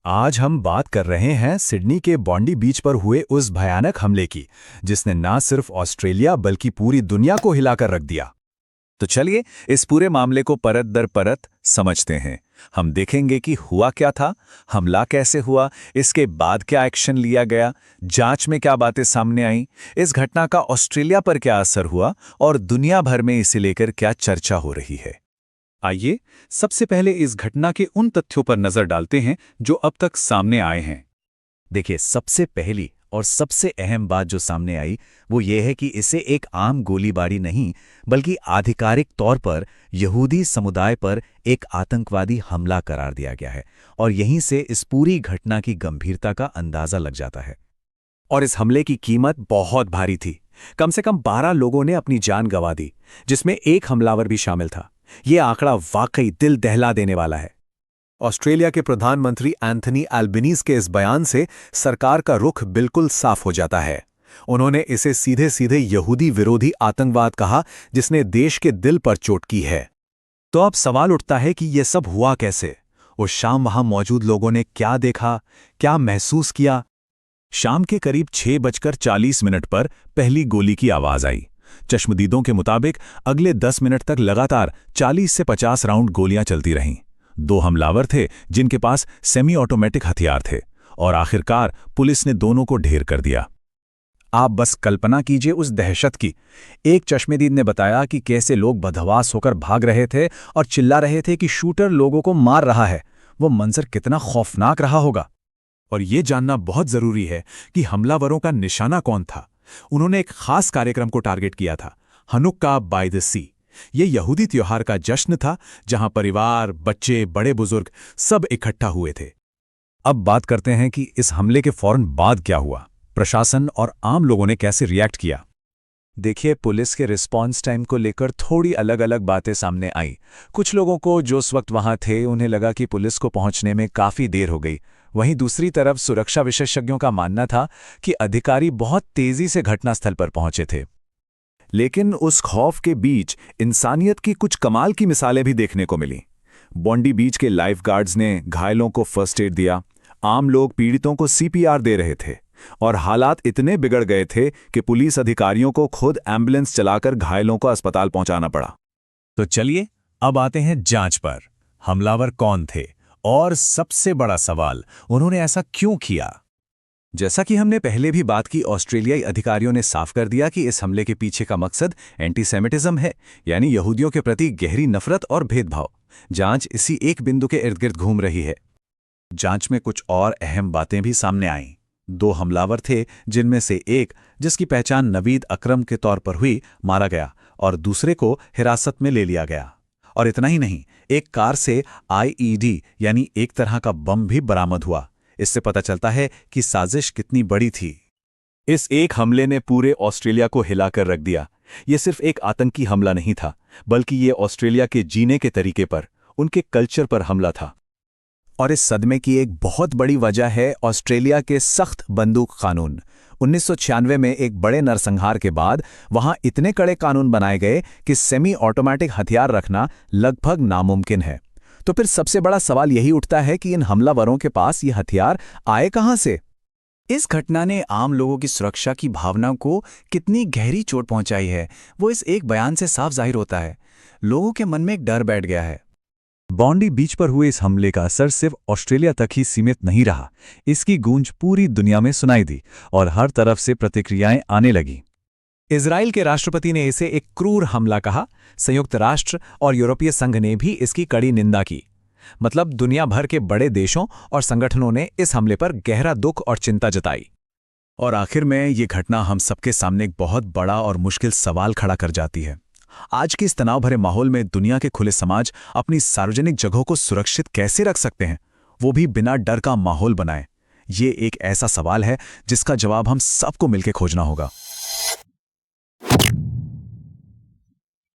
आज हम बात कर रहे हैं सिडनी के बॉन्डी बीच पर हुए उस भयानक हमले की, जिसने न सिर्फ ऑस्ट्रेलिया बल्कि पूरी दुनिया को हिलाकर रख दिया। तो चलिए इस पूरे मामले को परत दर परत समझते हैं। हम देखेंगे कि हुआ क्या था, हमला कैसे हुआ, इसके बाद क्या एक्शन लिया गया, जांच में क्या बातें सामने आईं, इस घटना का ऑस्ट्रेलिया पर क्या असर हुआ और दुनिया भर में इसे लेकर क्या चर्चा हो रही है। आइए सबसे पहले इस घटना के उन तथ्यों पर नजर डालते हैं जो अब तक सामने आए हैं। देखिए, सबसे पहली और सबसे अहम बात जो सामने आई वो ये है कि इसे एक आम गोलीबारी नहीं बल्कि आधिकारिक तौर पर यहूदी समुदाय पर एक आतंकवादी हमला करार दिया गया है, और यहीं से इस पूरी घटना की गंभीरता का अंदाजा लग जाता है। और इस हमले की कीमत बहुत भारी थी। कम से कम 12 लोगों ने अपनी जान गंवा दी, जिसमें एक हमलावर भी शामिल था। ये आंकड़ा वाकई दिल दहला देने वाला है। ऑस्ट्रेलिया के प्रधानमंत्री एंथनी एल्बनीज के इस बयान से सरकार का रुख बिल्कुल साफ हो जाता है। उन्होंने इसे सीधे सीधे यहूदी विरोधी आतंकवाद कहा, जिसने देश के दिल पर चोट की है। तो अब सवाल उठता है कि यह सब हुआ कैसे? उस शाम वहां मौजूद लोगों ने क्या देखा, क्या महसूस किया? शाम के करीब 6:40 पर पहली गोली की आवाज आई। चश्मदीदों के मुताबिक अगले 10 मिनट तक लगातार 40 से 50 राउंड गोलियां चलती रहीं। 2 हमलावर थे जिनके पास सेमी ऑटोमेटिक हथियार थे, और आखिरकार पुलिस ने दोनों को ढेर कर दिया। आप बस कल्पना कीजिए उस दहशत की। एक चश्मदीद ने बताया कि कैसे लोग बदहवास होकर भाग रहे थे और चिल्ला रहे थे कि शूटर लोगों को मार रहा है। वो मंजर कितना खौफनाक रहा होगा। और ये जानना बहुत जरूरी है कि हमलावरों का निशाना कौन था। उन्होंने एक खास कार्यक्रम को टारगेट किया था, हनुक्का बाय द सी। ये यहूदी त्योहार का जश्न था जहां परिवार, बच्चे, बड़े बुजुर्ग सब इकट्ठा हुए थे। अब बात करते हैं कि इस हमले के फौरन बाद क्या हुआ। प्रशासन और आम लोगों ने कैसे रिएक्ट किया। देखिए, पुलिस के रिस्पॉन्स टाइम को लेकर थोड़ी अलग अलग बातें सामने आई। कुछ लोगों को जो उस वक्त वहां थे उन्हें लगा कि पुलिस को पहुंचने में काफी देर हो गई। वहीं दूसरी तरफ सुरक्षा विशेषज्ञों का मानना था कि अधिकारी बहुत तेजी से घटनास्थल पर पहुंचे थे। लेकिन उस खौफ के बीच इंसानियत की कुछ कमाल की मिसालें भी देखने को मिली। बॉन्डी बीच के लाइफगार्ड्स ने घायलों को फर्स्ट एड दिया। आम लोग पीड़ितों को सीपीआर दे रहे थे, और हालात इतने बिगड़ गए थे कि पुलिस अधिकारियों को खुद एम्बुलेंस चलाकर घायलों को अस्पताल पहुंचाना पड़ा। तो चलिए अब आते हैं जांच पर। हमलावर कौन थे, और सबसे बड़ा सवाल, उन्होंने ऐसा क्यों किया? जैसा कि हमने पहले भी बात की, ऑस्ट्रेलियाई अधिकारियों ने साफ कर दिया कि इस हमले के पीछे का मकसद एंटीसेमिटिज्म है, यानी यहूदियों के प्रति गहरी नफरत और भेदभाव। जांच इसी एक बिंदु के इर्द गिर्द घूम रही है। जांच में कुछ और अहम बातें भी सामने आईं। 2 हमलावर थे, जिनमें से एक, जिसकी पहचान नवीद अकरम के तौर पर हुई, मारा गया और दूसरे को हिरासत में ले लिया गया। और इतना ही नहीं, एक कार से आईईडी यानी एक तरह का बम भी बरामद हुआ। इससे पता चलता है कि साजिश कितनी बड़ी थी। इस एक हमले ने पूरे ऑस्ट्रेलिया को हिलाकर रख दिया। ये सिर्फ एक आतंकी हमला नहीं था, बल्कि ये ऑस्ट्रेलिया के जीने के तरीके पर, उनके कल्चर पर हमला था। और इस सदमे की एक बहुत बड़ी वजह है ऑस्ट्रेलिया के सख्त बंदूक कानून। 1996 में एक बड़े नरसंहार के बाद वहां इतने कड़े कानून बनाए गए कि सेमी ऑटोमेटिक हथियार रखना लगभग नामुमकिन है। तो फिर सबसे बड़ा सवाल यही उठता है कि इन हमलावरों के पास ये हथियार आए कहां से? इस घटना ने आम लोगों की सुरक्षा की भावना को कितनी गहरी चोट पहुंचाई है, वो इस एक बयान से साफ जाहिर होता है। लोगों के मन में एक डर बैठ गया है। बॉन्डी बीच पर हुए इस हमले का असर सिर्फ ऑस्ट्रेलिया तक ही सीमित नहीं रहा। इसकी गूंज पूरी दुनिया में सुनाई दी और हर तरफ से प्रतिक्रियाएं आने लगी। इजराइल के राष्ट्रपति ने इसे एक क्रूर हमला कहा। संयुक्त राष्ट्र और यूरोपीय संघ ने भी इसकी कड़ी निंदा की। मतलब दुनिया भर के बड़े देशों और संगठनों ने इस हमले पर गहरा दुख और चिंता जताई। और आखिर में ये घटना हम सबके सामने एक बहुत बड़ा और मुश्किल सवाल खड़ा कर जाती है। आज के इस तनाव भरे माहौल में दुनिया के खुले समाज अपनी सार्वजनिक जगहों को सुरक्षित कैसे रख सकते हैं, वो भी बिना डर का माहौल बनाए? ये एक ऐसा सवाल है जिसका जवाब हम सबको मिलकर खोजना होगा।